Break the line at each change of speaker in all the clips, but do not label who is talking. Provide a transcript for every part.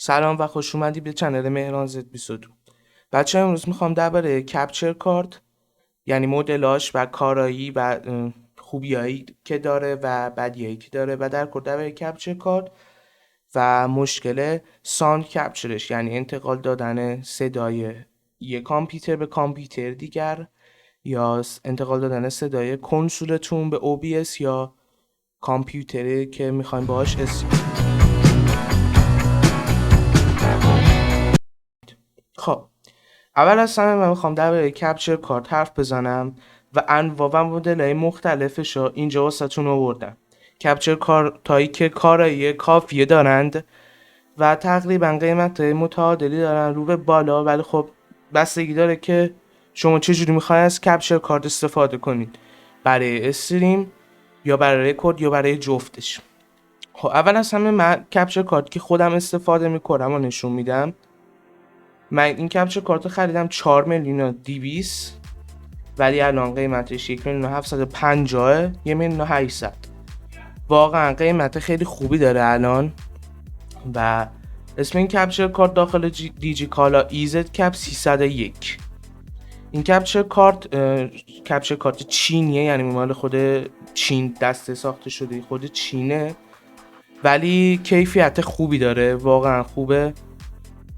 سلام و خوش اومدی به چنل مهران زد 22. بچه امروز میخوام درباره کپچر کارت یعنی مدلاش و کارایی و خوبیایی که داره و بدیایی که داره و در کل درباره کپچر کارت و مشکل ساوند کپچرش یعنی انتقال دادن صدای یک کامپیوتر به کامپیوتر دیگر یا انتقال دادن صدای کنسولتون به OBS یا کامپیوتری که میخوایم باهاش خب اول از همه من میخوام درباره کپچر کارت حرف بزنم و انواع و مدل‌های مختلفش رو اینجا واسهتون آوردم. کپچر کارتایی که کارایی کافیه دارند و تقریبا قیمت متعادلی دارن رو به بالا، ولی خب بستگی داره که شما چجوری میخواید از کپچر کارت استفاده کنید، برای استریم یا برای رکورد یا برای جفتش. خب اول از همه من کپچر کارت که خودم استفاده میکنم و نشون میدم. من این کپچر کارت خریدم 4,200,000 ولی الان قیمتش 1,750,000 1,800,000. واقعا قیمت خیلی خوبی داره الان. و اسم این کپچر کارت داخل دیجی کالا ایزد کپ 301. این کپچر کارت چینیه، یعنی مال خود چین دسته ساخته شده خود چینه، ولی کیفیت خوبی داره، واقعا خوبه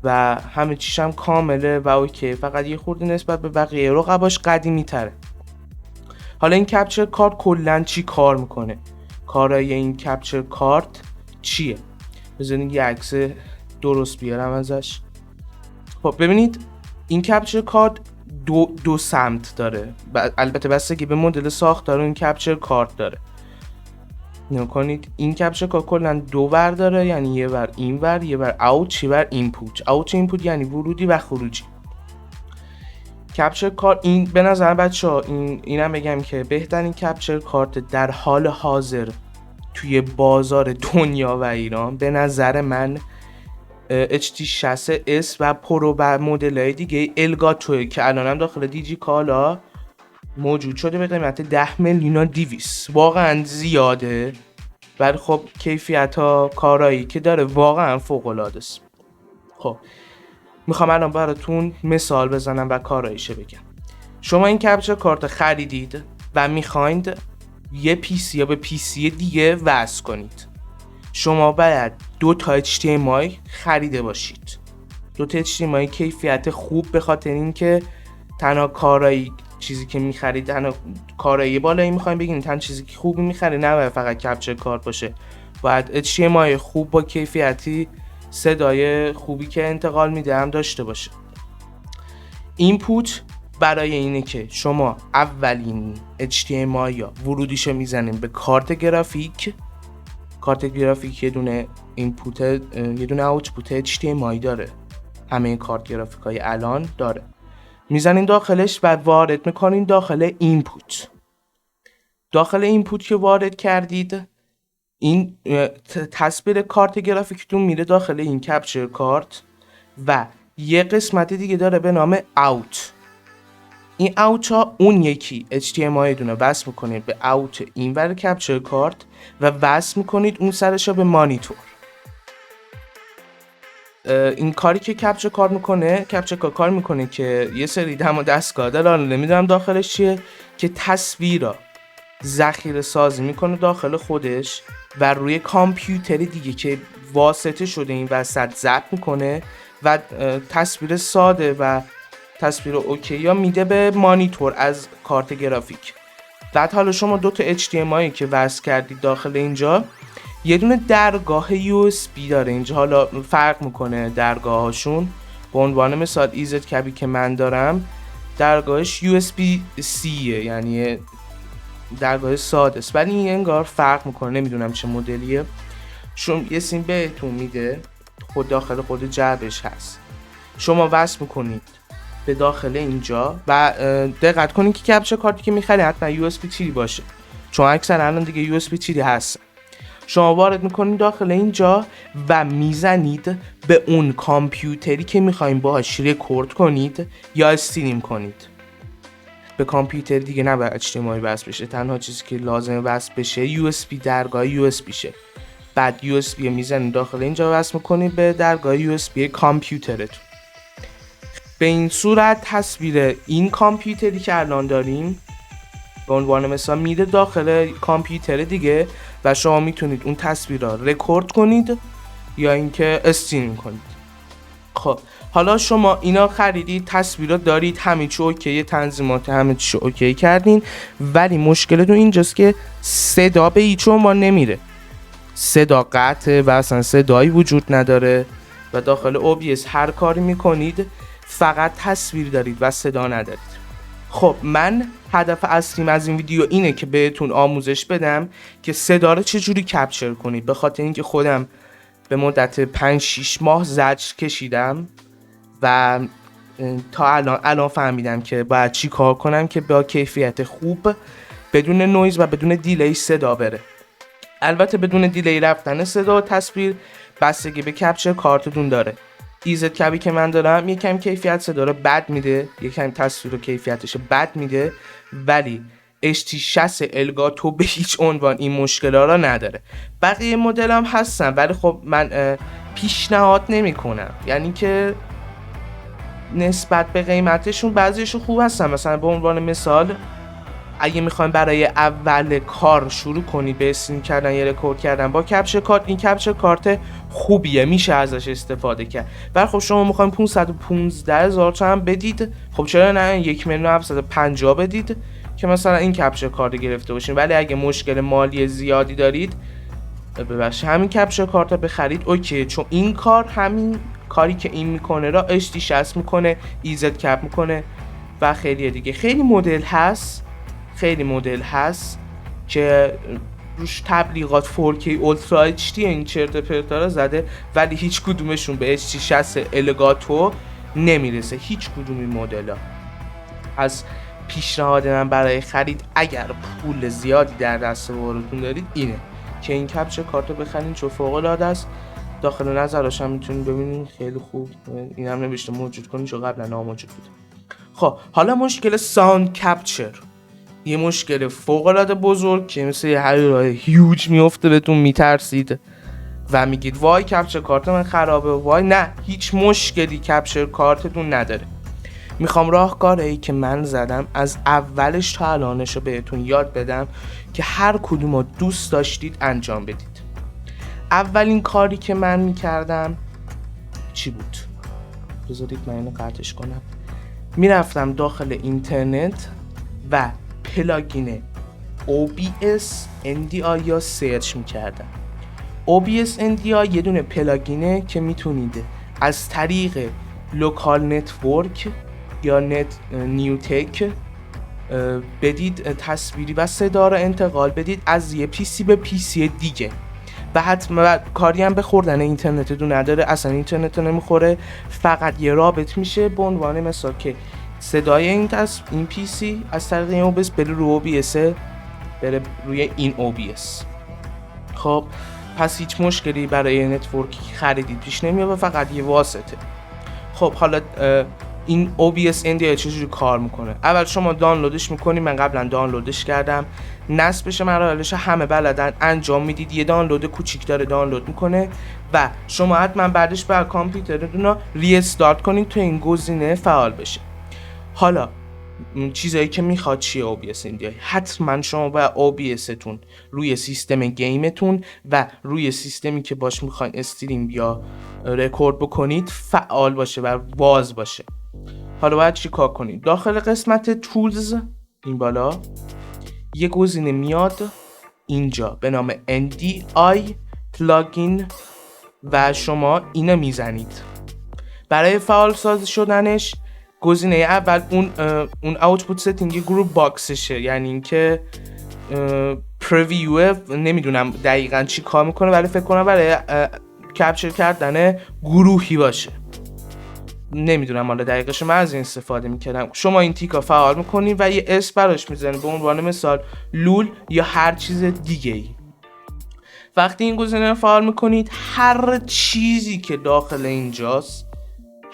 و همه چیش هم کامله و اوکی، فقط یه خورده نسبت به بقیه رقباش قدیمی تره. حالا این کپچر کارت کلن چی کار میکنه؟ کارای این کپچر کارت چیه؟ بذارید یه عکس درست بیارم ازش. خب ببینید این کپچر کارت دو سمت داره، البته بستگی به مدل ساختار این کپچر کارت داره. نگاه کنید این کپچر کارت کلا دو ور داره، یعنی یه ور این ور، یه ور اوت، یه ور اینپوت. اوت اینپوت یعنی ورودی و خروجی. کپچر کارت این به نظر بچه‌ها اینم بگم که بهترین کپچر کارت در حال حاضر توی بازار دنیا و ایران به نظر من HT60S و پرو و مدل‌های دیگه الگاتو که الانم داخل دیجی کالا موجود شده به قیمت 10,200,000. واقعا زیاده، ولی خب کیفیت ها کارایی که داره واقعا فوق العاده است. خب میخوام الان براتون مثال بزنم و کاراییشه بگم. شما این کپچر کارت خریدید و میخواید یه PC یا به PC دیگه وصل کنید. شما باید 2 تا HDMI خریده باشید. 2 تا HDMI کیفیت خوب، به خاطر اینکه تنها کارایی چیزی که می‌خرید تنها کارایی بالایی می‌خوایم بگیم، تنها چیزی که خوبی می‌خرید نه فقط کپچر کارت باشه، باید HDMI خوب با کیفیتی صدای خوبی که انتقال میده هم داشته باشه. اینپوت برای اینه که شما اولین HDMI یا ورودیشو میزنیم به کارت گرافیک. کارت گرافیک یه دونه اینپوت یه دونه اوتپوت HDMI داره، همه این کارت گرافیک های الان داره. میزنین داخلش و وارد میکنین داخل اینپوت. داخل اینپوت که وارد کردید، این تصویر کارت گرافیکتون میره داخل این کپچر کارت و یه قسمت دیگه داره به نام اوت. این اوت ها اون یکی HDMI دونه وصل میکنید به اوت اینور کپچر کارت و وصل میکنید اون سرش به مانیتور. این کاری که کپچر کار میکنه که یه سری دم و دستگاه داره، نمیدونم داخلش چیه، که تصویرا ذخیره سازی میکنه داخل خودش و روی کامپیوتری دیگه که واسطه شده این وسط ضبط میکنه و تصویر ساده و تصویر اوکی یا میده به مانیتور از کارت گرافیک. بعد حالا شما 2 تا HDMI که وصل کردید داخل اینجا، یه دونه درگاه USB داره اینجا. حالا فرق میکنه درگاهاشون. به عنوان مثال ایزد کبی که من دارم درگاهش USB-C یعنی درگاه ساده است، ولی این انگار فرق میکنه، نمیدونم چه مدلیه. شما یه سیم بهتون میده، خود داخل خود جعبش هست، شما وصل میکنید به داخل اینجا و دقت کنید که کپچر کارتی که میخرید حتما USB 3 باشه، چون اکثر الان دیگه USB 3 هست. شما وارد میکنید داخل اینجا و میزنید به اون کامپیوتری که میخواین باهاش رکورد کنید یا استریم کنید. به کامپیوتر دیگه نباید HDMI وصل بشه، تنها چیزی که لازمه وصل بشه USB درگاه USB شه. بعد USB میزنی داخل اینجا وصل میکنی به درگاه USB کامپیوترتون. به این صورت تصویر این کامپیوتری که الان داریم به عنوان مثال میره داخل کامپیوتر دیگه و شما میتونید اون تصویر را رکورد کنید یا اینکه استریم کنید. خب حالا شما اینا خریدید، تصویر را دارید، همه چی اوکیه، تنظیمات همه چی اوکی کردین، ولی مشکلتون اینجاست که صدا به هیچ عنوان نمیره. صدا قطعه و اصلا صدایی وجود نداره و داخل OBS هر کاری میکنید فقط تصویر دارید و صدا ندارید. خب من هدف اصلیم از این ویدیو اینه که بهتون آموزش بدم که صدا رو چجوری کپچر کنید، به خاطر اینکه خودم به مدت 5-6 ماه زجر کشیدم و تا الان فهمیدم که باید چی کار کنم که با کیفیت خوب بدون نویز و بدون دیلی صدا بره. البته بدون دیلی رفتن صدا و تصویر بستگی به کپچر کارتتون داره. ایزد کبی که من دارم یکم کیفیت صدا رو بد میده، یکم تصویر رو کیفیتش بد میده، ولی HT60 الگاتو به هیچ عنوان این مشکل‌ها را نداره. بقیه مدل هم هستن ولی خب من پیشنهاد نمی کنم، یعنی که نسبت به قیمتشون بعضیشون خوب هستن. مثلا به عنوان مثال اگه میخوایم برای اول کار شروع کنید به استریم کردن یا رکورد کردن با کپچر کارت، این کپچر کارت خوبیه، میشه ازش استفاده کرد. ولی خب شما میخوایم 515,000 تومان بدید، خب چرا نه 1,750,000 بدید که مثلا این کپچر کارت گرفته باشین. ولی اگه مشکل مالی زیادی دارید ببخشید همین کپچر کارت بخرید اوکی، چون این کار همین کاری که این میکنه را HT60 میکنه، ایزد کپ میکنه و خیلی دیگه. خیلی مدل هست که روش تبلیغات 4K Ultra HD این چرت پرتا رو زده، ولی هیچ کدومشون به HT60 الگاتو نمیرسه. هیچ کدوم این مدل ها. از پیشنهاد من برای خرید اگر پول زیادی در دست بارتون دارید اینه که این کپچر کارت رو بخرین، چون فوق العاده است. داخل نظرش هم میتونید ببینید خیلی خوب. اینم نوشته موجود کنید چون قبلا ناموجود بود. خب حالا مشکل ساوند کپچر، یه مشکل فوق العاده بزرگ که مثل یه حریرای هیوج میفته، بهتون میترسید و میگید وای کپچر کارت من خرابه. وای نه، هیچ مشکلی کپچر کارتتون نداره. میخوام راهکاری که من زدم از اولش تا الانش رو بهتون یاد بدم که هر کدوم رو دوست داشتید انجام بدید. اولین کاری که من میکردم چی بود؟ بذارید من اینو قطعش کنم. میرفتم داخل اینترنت و پلاگین OBS NDI یا سرچ میکردم. OBS NDI یه دونه پلاگینه که میتونید از طریق لوکال نتورک یا نیوتک بدید تصویری و صدا رو انتقال بدید از یه PC به PC دیگه و حتما کاری هم به خوردن اینترنتتون نداره، اصلا اینترنت رو نمیخوره، فقط یه رابط میشه به عنوان مثال که صدای این PC از طریق این OBS بره روی OBS بره روی این OBS. خب پس هیچ مشکلی برای نتورکی خریدید پیش نمیاد و فقط یه واسطه. خب حالا این OBS NDI چجوری کار میکنه؟ اول شما دانلودش میکنی، من قبلا دانلودش کردم، نصبش مراحلش همه بلدن، انجام میدید، یه دانلود کوچیک داره دانلود میکنه و شما حتما بعدش بر کامپیوترتون ری استارت کنید تا این گزینه فعال بشه. حالا چیزایی که میخواد چیه OBS NDI؟ حتما شما باید OBS تون روی سیستم گیمتون و روی سیستمی که باش میخواین استریم یا رکورد بکنید فعال باشه و باز باشه. حالا باید چی کار کنید؟ داخل قسمت تولز این بالا یه گزینه میاد اینجا به نام NDI پلاگین و شما اینو میزنید. برای فعال ساز شدنش گزینه اول اون اوتپوت ستینگ گروپ باکسشه، یعنی اینکه پرویو نمیدونم دقیقاً چی کار میکنه ولی فکر کنم برای کپچر کردن گروهی باشه، نمیدونم حالا دقیقش. من از این استفاده میکردم. شما این تیکا فعال میکنید و یه اسم براش میزنید به عنوان مثال لول یا هر چیز دیگه ای. وقتی این گزینه رو فعال میکنید هر چیزی که داخل اینجاست،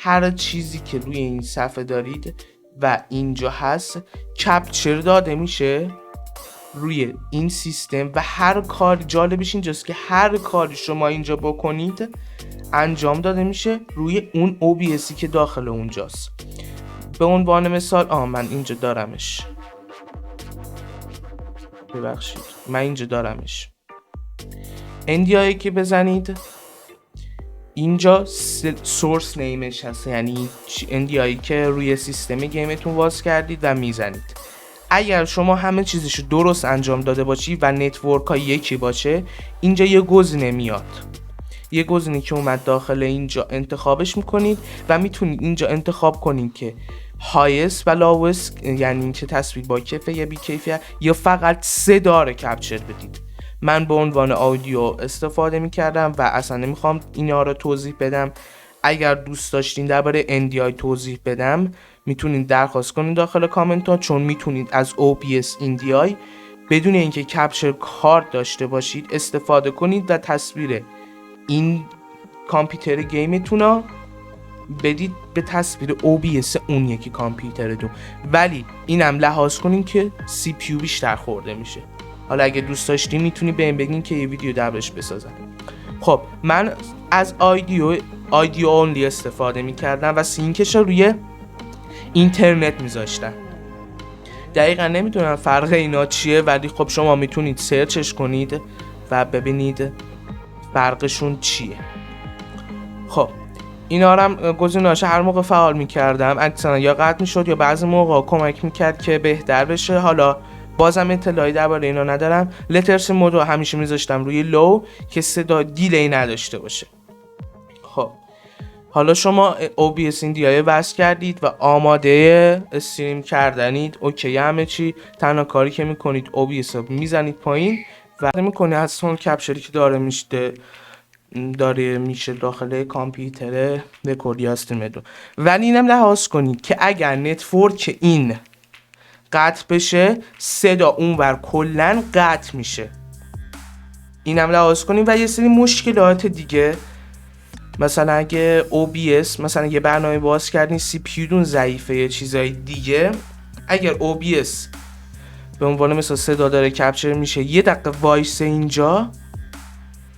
هر چیزی که روی این صفحه دارید و اینجا هست کپچر داده میشه روی این سیستم و هر کار جالبش اینجاست که هر کاری شما اینجا بکنید انجام داده میشه روی اون OBSی که داخل اونجاست. به عنوان مثال من اینجا دارمش، ببخشید من اینجا دارمش. NDI که بزنید اینجا سورس نیمش هست، یعنی NDI که روی سیستم گیمتون واز کردید و میزنید. اگر شما همه چیزشو درست انجام داده باشی و نتورک ها یکی باشه، اینجا یه گزینه میاد، یه گزینه که اومد داخل اینجا انتخابش میکنید و میتونید اینجا انتخاب کنید که هایست و لاوست، یعنی این که تصویر با کیفیت یا بی کیفیت یا فقط صدا رو کپچر بدید. من به عنوان آدیو استفاده میکردم و اصلا نمیخوام اینا رو توضیح بدم. اگر دوست داشتین درباره NDI توضیح بدم میتونید درخواست کنید داخل کامنت ها، چون میتونید از OBS NDI بدون اینکه کپچر کارت داشته باشید استفاده کنید و تصویر این کامپیوتر گیمتون رو بدید به تصویر OBS اون یکی کامپیوترتون، ولی اینم لحاظ کنین که CPU بیشتر خورده میشه. حالا اگه دوست داشتین میتونی بهم بگین که یه ویدیو دربارش بسازم. خب من از آیدیو اونلی استفاده میکردم و سینکش رو روی اینترنت میذاشتم. دقیقا نمیدونم فرق اینا چیه، ولی خب شما میتونید سرچش کنید و ببینید فرقشون چیه. خب اینا رو هم گزینه‌اش هر موقع فعال میکردم اکثرا یا قطع میشد یا بعضی موقع کمک میکرد که بهتر بشه. حالا بازم اطلاعی درباره اینا ندارم. لترس مود رو همیشه میذاشتم روی لو که صدا دیلی نداشته باشه. خب حالا شما OBS NDI وصل کردید و آماده استریم کردنید، اوکی همه چی. تنها کاری که میکنید OBS رو میزنید پایین و میکنید از سون کپچری که داره میشه داخل کامپیوتر رکوردی استریمتون. ولی اینم لحاظ کنید که اگر نتورک این قطع بشه صدا اونور کلا قطع میشه. اینم لحاظ کنید. و یه سری مشکلات دیگه، مثلا اگه OBS مثلا یه برنامه باز کردین CPU دون ضعیفه یه چیزای دیگه، اگر OBS به عنوان مثلا صدا داره کپچر میشه یه دقیقه وایس اینجا،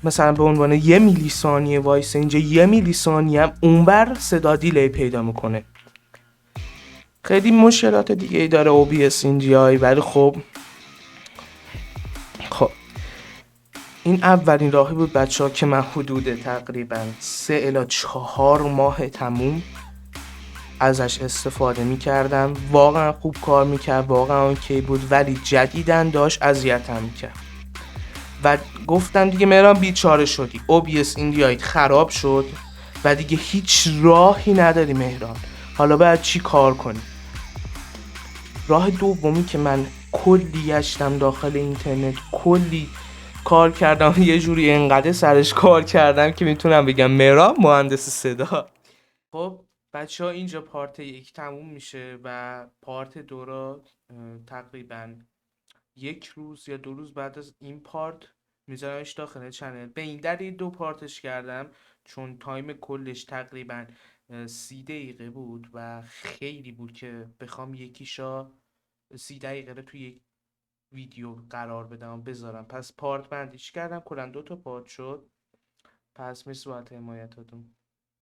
مثلا به عنوان 1 میلی ثانیه وایس اینجا 1 میلی ثانیه هم اونور صدا دیلی پیدا میکنه. خیلی مشکلات دیگه ای داره OBS NDI، ولی خب این اولین راهی بود بچه ها که من حدود تقریبا 3 الی 4 ماه تموم ازش استفاده میکردم. واقعا خوب کار میکرد، واقعا اوکی بود، ولی جدیدن داشت اذیتم میکرد و گفتم دیگه مهران بیچاره شدی، OBS NDI خراب شد و دیگه هیچ راهی نداری مهران، حالا باید چی کار کنی؟ راه دومی که من کلی گشتم داخل اینترنت، کلی کار کردم، یه جوری انقدر سرش کار کردم که میتونم بگم مهران مهندس صدا. خب بچه ها اینجا پارت 1 تموم میشه و پارت 2 رو تقریبا 1 روز یا 2 روز بعد از این پارت میذارمش داخل چنل. به این دلیل 2 پارتش کردم چون تایم کلش تقریبا 30 دقیقه بود و خیلی بود که بخوام یکیشا 30 دقیقه رو توی یک ویدیو قرار بدم و بذارم. پس پارت بندیش کردم، کلا 2 تا پارت شد. پس مثل حمایتاتون.